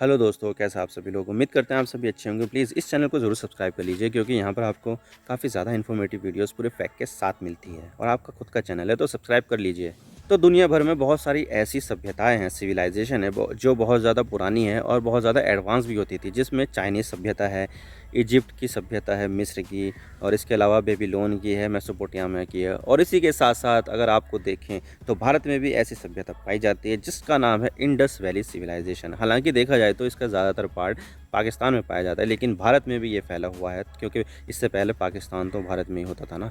Hello दोस्तों, कैसे आप सभी लोग। उम्मीद करते हैं आप सभी अच्छे होंगे। प्लीज़ इस चैनल को ज़रूर सब्सक्राइब कर लीजिए, क्योंकि यहाँ पर आपको काफ़ी ज़्यादा इन्फॉर्मेटिव वीडियोस पूरे फैक्ट के साथ मिलती है। और आपका खुद का चैनल है तो सब्सक्राइब कर लीजिए। तो दुनिया भर में बहुत सारी ऐसी सभ्यताएं हैं, सिविलाइजेशन है जो बहुत ज़्यादा पुरानी है और बहुत ज़्यादा एडवांस भी होती थी, जिसमें चाइनीज़ सभ्यता है, इजिप्ट की सभ्यता है, मिस्र की, और इसके अलावा बेबीलोन की है, मेसोपोटामिया की है। और इसी के साथ साथ अगर आपको देखें तो भारत में भी ऐसी सभ्यता पाई जाती है जिसका नाम है इंडस वैली सिविलाइजेशन। हालांकि देखा जाए तो इसका ज़्यादातर पार्ट पाकिस्तान में पाया जाता है, लेकिन भारत में भी ये फैला हुआ है, क्योंकि इससे पहले पाकिस्तान तो भारत में ही होता था ना।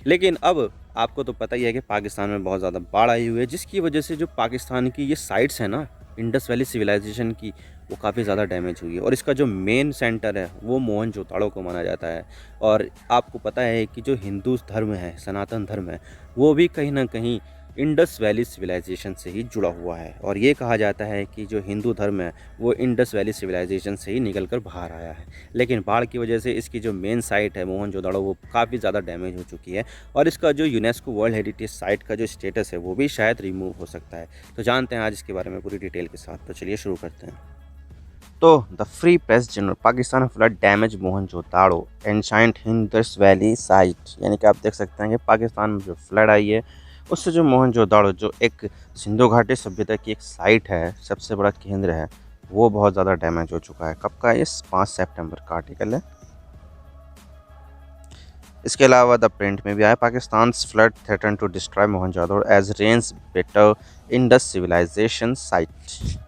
लेकिन अब आपको तो पता ही है कि पाकिस्तान में बहुत ज़्यादा बाढ़ आई हुई है, जिसकी वजह से जो पाकिस्तान की ये साइट्स हैं ना, इंडस वैली सिविलाइजेशन की, वो काफ़ी ज़्यादा डैमेज हुई है। और इसका जो मेन सेंटर है वो मोहनजोदड़ो को माना जाता है। और आपको पता है कि जो हिंदू धर्म है, सनातन धर्म है, वो भी कहीं ना कहीं इंडस वैली सिविलाइजेशन से ही जुड़ा हुआ है। और ये कहा जाता है कि जो हिंदू धर्म है वो इंडस वैली सिविलाइजेशन से ही निकल कर बाहर आया है। लेकिन बाढ़ की वजह से इसकी जो मेन साइट है मोहनजोदड़ो, वो काफ़ी ज़्यादा डैमेज हो चुकी है। और इसका जो यूनेस्को वर्ल्ड हेरिटेज साइट का जो स्टेटस है वो भी शायद रिमूव हो सकता है। तो जानते हैं आज इसके बारे में पूरी डिटेल के साथ। तो चलिए शुरू करते हैं। तो the free press journal Pakistan flood damage Mohenjodaro ancient Indus valley site, यानी कि आप देख सकते हैं कि पाकिस्तान में जो फ्लड आई है उससे जो मोहनजोदड़ो, जो एक सिंधु घाटी सभ्यता की एक साइट है, सबसे बड़ा केंद्र है, वो बहुत ज़्यादा डैमेज हो चुका है। कब का? इस 5 सितंबर का आर्टिकल है। इसके अलावा द प्रिंट में भी आया, Pakistan flood threaten to destroy Mohenjodaro as rains batter Indus civilisation site.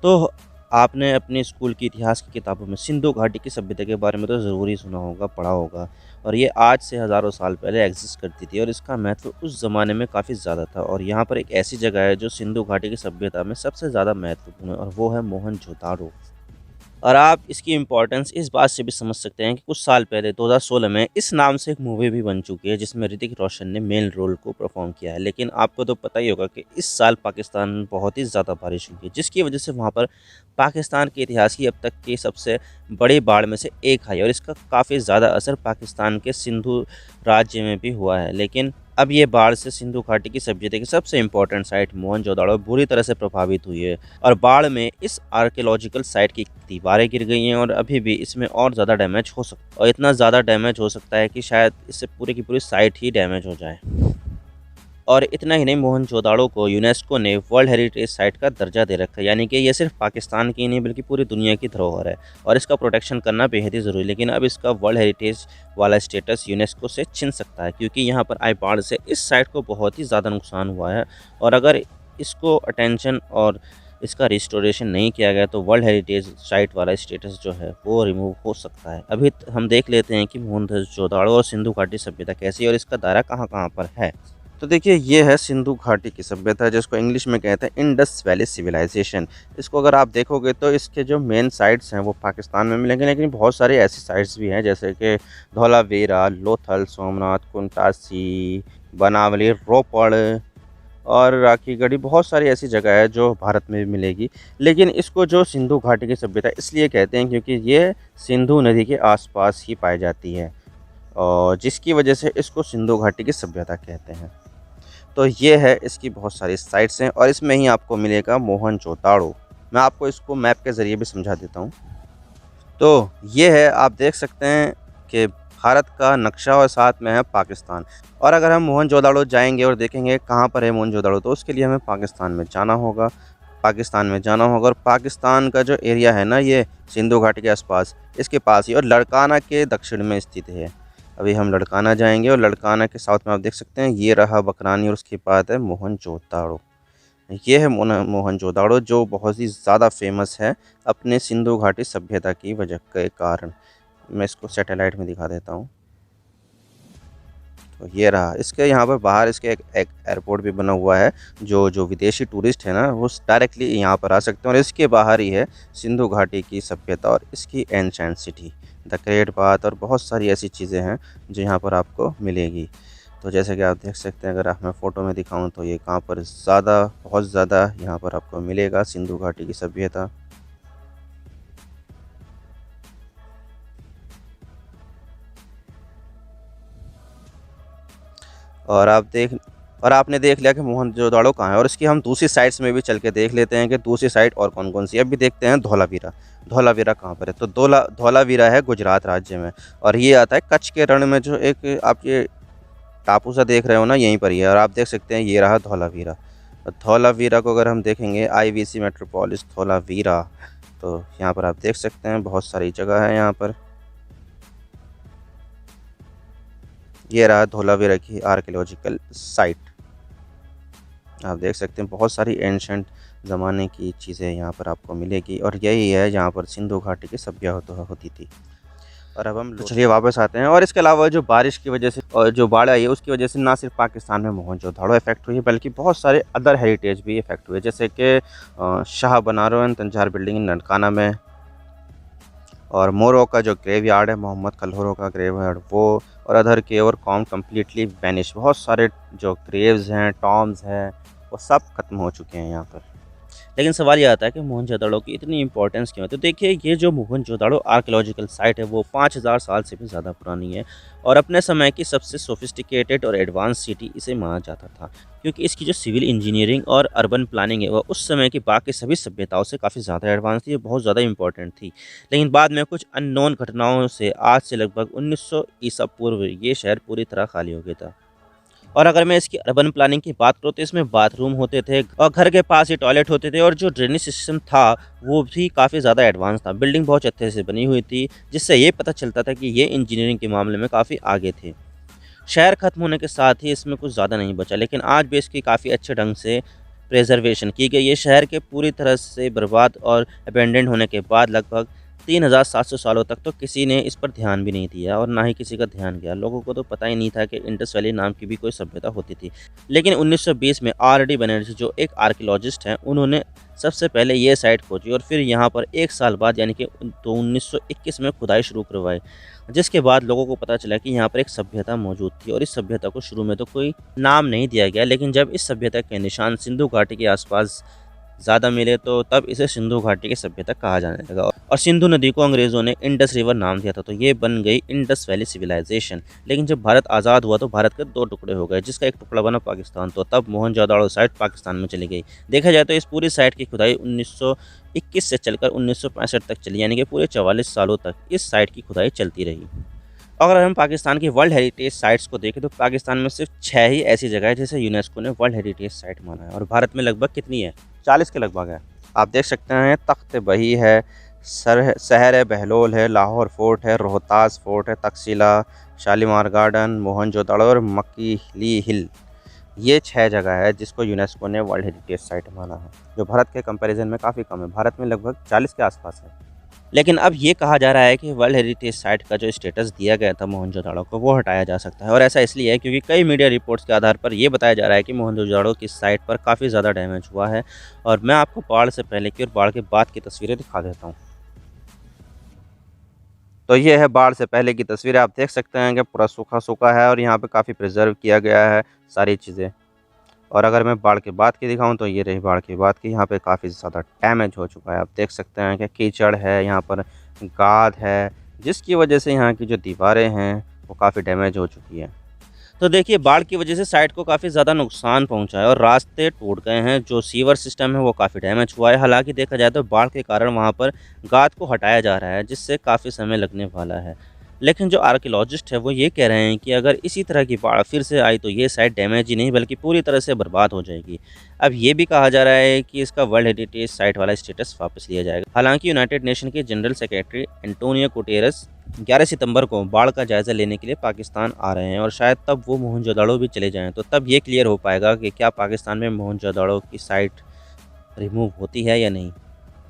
तो आपने अपने स्कूल की इतिहास की किताबों में सिंधु घाटी की सभ्यता के बारे में तो ज़रूर ही सुना होगा, पढ़ा होगा। और ये आज से हज़ारों साल पहले एग्जिस्ट करती थी, और इसका महत्व उस ज़माने में काफ़ी ज़्यादा था। और यहाँ पर एक ऐसी जगह है जो सिंधु घाटी की सभ्यता में सबसे ज़्यादा महत्वपूर्ण है, और वो है मोहनजोदाड़ो। और आप इसकी इम्पोर्टेंस इस बात से भी समझ सकते हैं कि कुछ साल पहले 2016 में इस नाम से एक मूवी भी बन चुकी है, जिसमें ऋतिक रोशन ने मेन रोल को परफॉर्म किया है। लेकिन आपको तो पता ही होगा कि इस साल पाकिस्तान में बहुत ही ज़्यादा बारिश हुई है, जिसकी वजह से वहाँ पर पाकिस्तान के इतिहास की अब तक की सबसे बड़ी बाढ़ में से एक आई। और इसका काफ़ी ज़्यादा असर पाकिस्तान के सिंधु राज्य में भी हुआ है। लेकिन अब ये बाढ़ से सिंधु घाटी की सभ्यता की सबसे इम्पोर्टेंट साइट मोहनजोदड़ो बुरी तरह से प्रभावित हुई है। और बाढ़ में इस आर्कियोलॉजिकल साइट की दीवारें गिर गई हैं, और अभी भी इसमें और ज़्यादा डैमेज हो सकता है, और इतना ज़्यादा डैमेज हो सकता है कि शायद इससे पूरी की पूरी साइट ही डैमेज हो जाए। और इतना ही नहीं, मोहनजोदाड़ो को यूनेस्को ने वर्ल्ड हेरिटेज साइट का दर्जा दे रखा है, यानी कि ये सिर्फ पाकिस्तान की नहीं बल्कि पूरी दुनिया की धरोहर है। और इसका प्रोटेक्शन करना बेहद ही ज़रूरी है। लेकिन अब इसका वर्ल्ड हेरिटेज वाला स्टेटस यूनेस्को से छिन सकता है, क्योंकि यहाँ पर आई बाढ़ से इस साइट को बहुत ही ज़्यादा नुकसान हुआ है। और अगर इसको अटेंशन और इसका रिस्टोरेशन नहीं किया गया तो वर्ल्ड हेरिटेज साइट वाला स्टेटस जो है वो रिमूव हो सकता है। अभी हम देख लेते हैं कि मोहनजोदाड़ो और सिंधु घाटी सभ्यता कैसी है और इसका दायरा कहाँ कहाँ पर है। तो देखिए, ये है सिंधु घाटी की सभ्यता, जिसको इंग्लिश में कहते हैं इंडस वैली सिविलाइजेशन। इसको अगर आप देखोगे तो इसके जो मेन साइट्स हैं वो पाकिस्तान में मिलेंगे, लेकिन बहुत सारी ऐसी साइट्स भी हैं जैसे कि धौलावीरा, लोथल, सोमनाथ, कुंटासी, बनावली, रोपड़ और राखीगढ़ी। बहुत सारी ऐसी जगह है जो भारत में भी मिलेगी। लेकिन इसको जो सिंधु घाटी की सभ्यता इसलिए कहते हैं क्योंकि ये सिंधु नदी के आसपास ही पाई जाती है, और जिसकी वजह से इसको सिंधु घाटी की सभ्यता कहते हैं। तो ये है, इसकी बहुत सारी साइट्स हैं, और इसमें ही आपको मिलेगा मोहनजोदाड़ो। मैं आपको इसको मैप के ज़रिए भी समझा देता हूँ। तो ये है, आप देख सकते हैं कि भारत का नक्शा और साथ में है पाकिस्तान। और अगर हम मोहनजोदाड़ो जाएंगे और देखेंगे कहाँ पर है मोहनजोदाड़ो, तो उसके लिए हमें पाकिस्तान में जाना होगा। और पाकिस्तान का जो एरिया है ना, ये सिंधु घाटी के आसपास, इसके पास ही, और लड़काना के दक्षिण में स्थित है। अभी हम लड़काना जाएंगे, और लड़काना के साउथ में आप देख सकते हैं ये रहा बकरानी, और उसके बाद है मोहनजोदाड़ो। ये है मोहनजोदाड़ो, जो बहुत ही ज़्यादा फेमस है अपने सिंधु घाटी सभ्यता की वजह के कारण। मैं इसको सैटेलाइट में दिखा देता हूँ। तो ये रहा, इसके यहाँ पर बाहर इसके एक एयरपोर्ट भी बना हुआ है, जो जो विदेशी टूरिस्ट है ना वो डायरेक्टली यहाँ पर आ सकते हैं। और इसके बाहर ही है सिंधु घाटी की सभ्यता और इसकी ancient city, the great bath, और बहुत सारी ऐसी चीज़ें हैं जो यहाँ पर आपको मिलेगी। तो जैसे कि आप देख सकते हैं, अगर आप मैं फ़ोटो में दिखाऊं तो ये कहाँ पर ज़्यादा, बहुत ज़्यादा यहाँ पर आपको मिलेगा सिंधु घाटी की सभ्यता। और आप और आपने देख लिया कि मोहनजोदड़ो कहाँ है, और इसकी हम दूसरी साइड्स में भी चल के देख लेते हैं कि दूसरी साइड और कौन कौन सी है। अभी देखते हैं धौलावीरा। धौलावीरा कहाँ पर है? तो धौलावीरा है गुजरात राज्य में, और ये आता है कच्छ के रण में। जो एक आप ये टापू सा देख रहे हो ना, यहीं पर ही है। और आप देख सकते हैं ये रहा धौलावीरा। धौलावीरा को अगर हम देखेंगे, आईवीसी मेट्रोपोलिस धौलावीरा, तो यहाँ पर आप देख सकते हैं बहुत सारी जगह है यहाँ पर। ये रहा धौलावीरा की आर्कियोलॉजिकल साइट। आप देख सकते हैं बहुत सारी एंशंट ज़माने की चीज़ें यहाँ पर आपको मिलेगी, और यही है जहाँ पर सिंधु घाटी की सभ्यता होती थी। और अब हम तो चलिए वापस आते हैं। और इसके अलावा जो बारिश की वजह से और जो बाढ़ आई है, उसकी वजह से ना सिर्फ पाकिस्तान में मोहनजोदड़ो इफेक्ट हुई है, बल्कि बहुत सारे अदर हेरिटेज भी इफेक्ट हुए, जैसे कि शाह बनारो एंड तंजहार बिल्डिंग ननकाना में, और मोरो का जो ग्रेव यार्ड है, मोहम्मद कलहरों का ग्रेव यार्ड वो, और अदर के और कॉम कम्प्लीटली वैनिश। बहुत सारे जो ग्रेव्स हैं, टॉम्स हैं, वो सब खत्म हो चुके हैं यहाँ पर। लेकिन सवाल ये आता है कि मोहनजोदड़ो की इतनी इंपॉर्टेंस क्यों है? तो देखिए, ये जो मोहनजोदड़ो आर्कियोलॉजिकल साइट है वो 5000 साल से भी ज़्यादा पुरानी है, और अपने समय की सबसे सोफिस्टिकेटेड और एडवांस सिटी इसे माना जाता था, क्योंकि इसकी जो सिविल इंजीनियरिंग और अर्बन प्लानिंग है वह उस समय की बाकी सभी सभ्यताओं से काफ़ी ज़्यादा एडवांस थी, बहुत ज़्यादा इंपॉर्टेंट थी। लेकिन बाद में कुछ अननोन घटनाओं से आज से लगभग 1900 ईसा पूर्व ये शहर पूरी तरह खाली हो गया था। और अगर मैं इसकी अर्बन प्लानिंग की बात करूँ, तो इसमें बाथरूम होते थे और घर के पास ही टॉयलेट होते थे, और जो ड्रेनेज सिस्टम था वो भी काफ़ी ज़्यादा एडवांस था। बिल्डिंग बहुत अच्छे से बनी हुई थी, जिससे ये पता चलता था कि ये इंजीनियरिंग के मामले में काफ़ी आगे थे। शहर खत्म होने के साथ ही इसमें कुछ ज़्यादा नहीं बचा, लेकिन आज भी इसकी काफ़ी अच्छे ढंग से प्रिजर्वेशन की गई है। शहर के पूरी तरह से बर्बाद और अबेंडेंड होने के बाद लगभग 3700 सालों तक तो किसी ने इस पर ध्यान भी नहीं दिया, और ना ही किसी का ध्यान गया। लोगों को तो पता ही नहीं था कि इंडस वैली नाम की भी कोई सभ्यता होती थी। लेकिन 1920 में आर.डी. बनर्जी, जो एक आर्कियोलॉजिस्ट हैं, उन्होंने सबसे पहले ये साइट खोजी, और फिर यहाँ पर एक साल बाद यानी कि तो 1921 में खुदाई शुरू करवाई, जिसके बाद लोगों को पता चला कि यहाँ पर एक सभ्यता मौजूद थी। और इस सभ्यता को शुरू में तो कोई नाम नहीं दिया गया, लेकिन जब इस सभ्यता के निशान सिंधु घाटी के आसपास ज़्यादा मिले, तो तब इसे सिंधु घाटी की सभ्यता कहा जाने लगा, और सिंधु नदी को अंग्रेज़ों ने इंडस रिवर नाम दिया था, तो ये बन गई इंडस वैली सिविलाइजेशन। लेकिन जब भारत आज़ाद हुआ तो भारत के 2 टुकड़े हो गए, जिसका एक टुकड़ा बना पाकिस्तान, तो तब मोहनजोदड़ो साइट पाकिस्तान में चली गई। देखा जाए तो इस पूरी साइट की खुदाई 1921 से चलकर 1965 तक चली, यानी कि पूरे 44 सालों तक इस साइट की खुदाई चलती रही। अगर हम पाकिस्तान की वर्ल्ड हेरिटेज साइट्स को देखें, तो पाकिस्तान में सिर्फ 6 ही ऐसी जगह है जिसे यूनेस्को ने वर्ल्ड हेरिटेज साइट माना है, और भारत में लगभग कितनी है? 40 के लगभग है। आप देख सकते हैं तख्त बही है, शहर है बहलोल है, लाहौर फोर्ट है, रोहतास फोर्ट है, तक्षशिला, शालीमार गार्डन, मोहनजोदड़ो और मकीली हिल। ये 6 जगह है जिसको यूनेस्को ने वर्ल्ड हेरिटेज साइट माना है, जो भारत के कंपैरिजन में काफ़ी कम है। भारत में लगभग 40 के आसपास है। लेकिन अब ये कहा जा रहा है कि वर्ल्ड हेरिटेज साइट का जो स्टेटस दिया गया था मोहनजोदड़ो को, वो हटाया जा सकता है। और ऐसा इसलिए है क्योंकि कई मीडिया रिपोर्ट्स के आधार पर ये बताया जा रहा है कि मोहनजोदड़ो की साइट पर काफ़ी ज़्यादा डैमेज हुआ है। और मैं आपको बाढ़ से पहले की और बाढ़ के बाद की तस्वीरें दिखा देता हूँ। तो ये है बाढ़ से पहले की तस्वीरें। आप देख सकते हैं कि पूरा सूखा सूखा है, और यहाँ पे काफ़ी प्रिजर्व किया गया है सारी चीज़ें। और अगर मैं बाढ़ के बाद की दिखाऊं, तो ये रही बाढ़ के बाद की। यहाँ पे काफ़ी ज़्यादा डैमेज हो चुका है। आप देख सकते हैं कि कीचड़ है, यहाँ पर गाद है, जिसकी वजह से यहाँ की जो दीवारें हैं वो काफ़ी डैमेज हो चुकी है। तो देखिए, बाढ़ की वजह से साइट को काफ़ी ज़्यादा नुकसान पहुंचा है, और रास्ते टूट गए हैं। जो सीवर सिस्टम है वो काफ़ी डैमेज हुआ है। हालांकि देखा जाए तो बाढ़ के कारण वहाँ पर गाद को हटाया जा रहा है, जिससे काफ़ी समय लगने वाला है। लेकिन जो आर्कियोलॉजिस्ट है वो ये कह रहे हैं कि अगर इसी तरह की बाढ़ फिर से आई, तो ये साइट डैमेज ही नहीं बल्कि पूरी तरह से बर्बाद हो जाएगी। अब ये भी कहा जा रहा है कि इसका वर्ल्ड हेरिटेज साइट वाला स्टेटस वापस लिया जाएगा। हालांकि यूनाइटेड नेशन के जनरल सेक्रेटरी एंटोनियो गुटेरेस 11 सितंबर को बाढ़ का जायज़ा लेने के लिए पाकिस्तान आ रहे हैं, और शायद तब वो मोहनजोदड़ो भी चले जाएं, तो तब ये क्लियर हो पाएगा कि क्या पाकिस्तान में मोहनजोदड़ो की साइट रिमूव होती है या नहीं।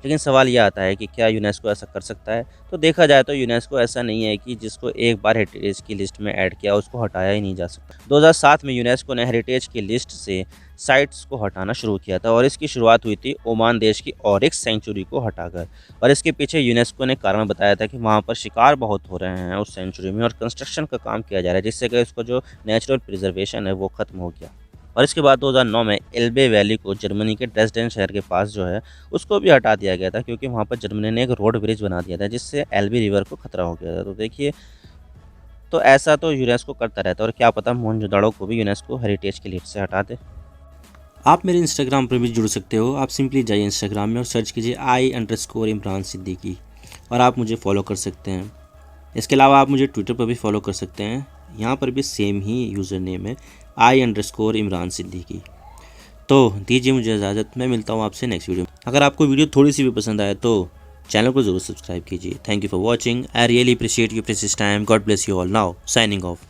लेकिन सवाल ये आता है कि क्या यूनेस्को ऐसा कर सकता है? तो देखा जाए तो यूनेस्को ऐसा नहीं है कि जिसको एक बार हेरिटेज की लिस्ट में ऐड किया उसको हटाया ही नहीं जा सकता। 2007 में यूनेस्को ने हेरिटेज की लिस्ट से साइट्स को हटाना शुरू किया था, और इसकी शुरुआत हुई थी ओमान देश की ऑरिक्स सेंचुरी को हटाकर। और इसके पीछे यूनेस्को ने कारण बताया था कि वहाँ पर शिकार बहुत हो रहे हैं उस सेंचुरी में, और कंस्ट्रक्शन का काम किया जा रहा है, जिससे कि उसका जो नेचुरल प्रिजर्वेशन है वो ख़त्म हो गया। और इसके बाद 2009 में एल्बे वैली को जर्मनी के ड्रेसडेन शहर के पास जो है उसको भी हटा दिया गया था, क्योंकि वहाँ पर जर्मनी ने एक रोड ब्रिज बना दिया था, जिससे एल्बे रिवर को खतरा हो गया था। तो देखिए, तो ऐसा तो यूनेस्को करता रहता है, और क्या पता मोहनजोदड़ो को भी यूनेस्को हेरिटेज की लिस्ट से हटा दे। आप मेरे इंस्टाग्राम पर भी जुड़ सकते हो। आप सिंपली जाइए इंस्टाग्राम में और सर्च कीजिए I_इमरान सिद्दीकी और आप मुझे फॉलो कर सकते हैं। इसके अलावा आप मुझे ट्विटर पर भी फॉलो कर सकते हैं, यहाँ पर भी सेम ही यूज़र नेम है I_इमरान सिद्दीकी। तो दीजिए मुझे इजाज़त, मैं मिलता हूँ आपसे नेक्स्ट वीडियो में। अगर आपको वीडियो थोड़ी सी भी पसंद आए तो चैनल को ज़रूर सब्सक्राइब कीजिए। Thank you for watching. I really appreciate your precious time. God bless you all. Now signing off.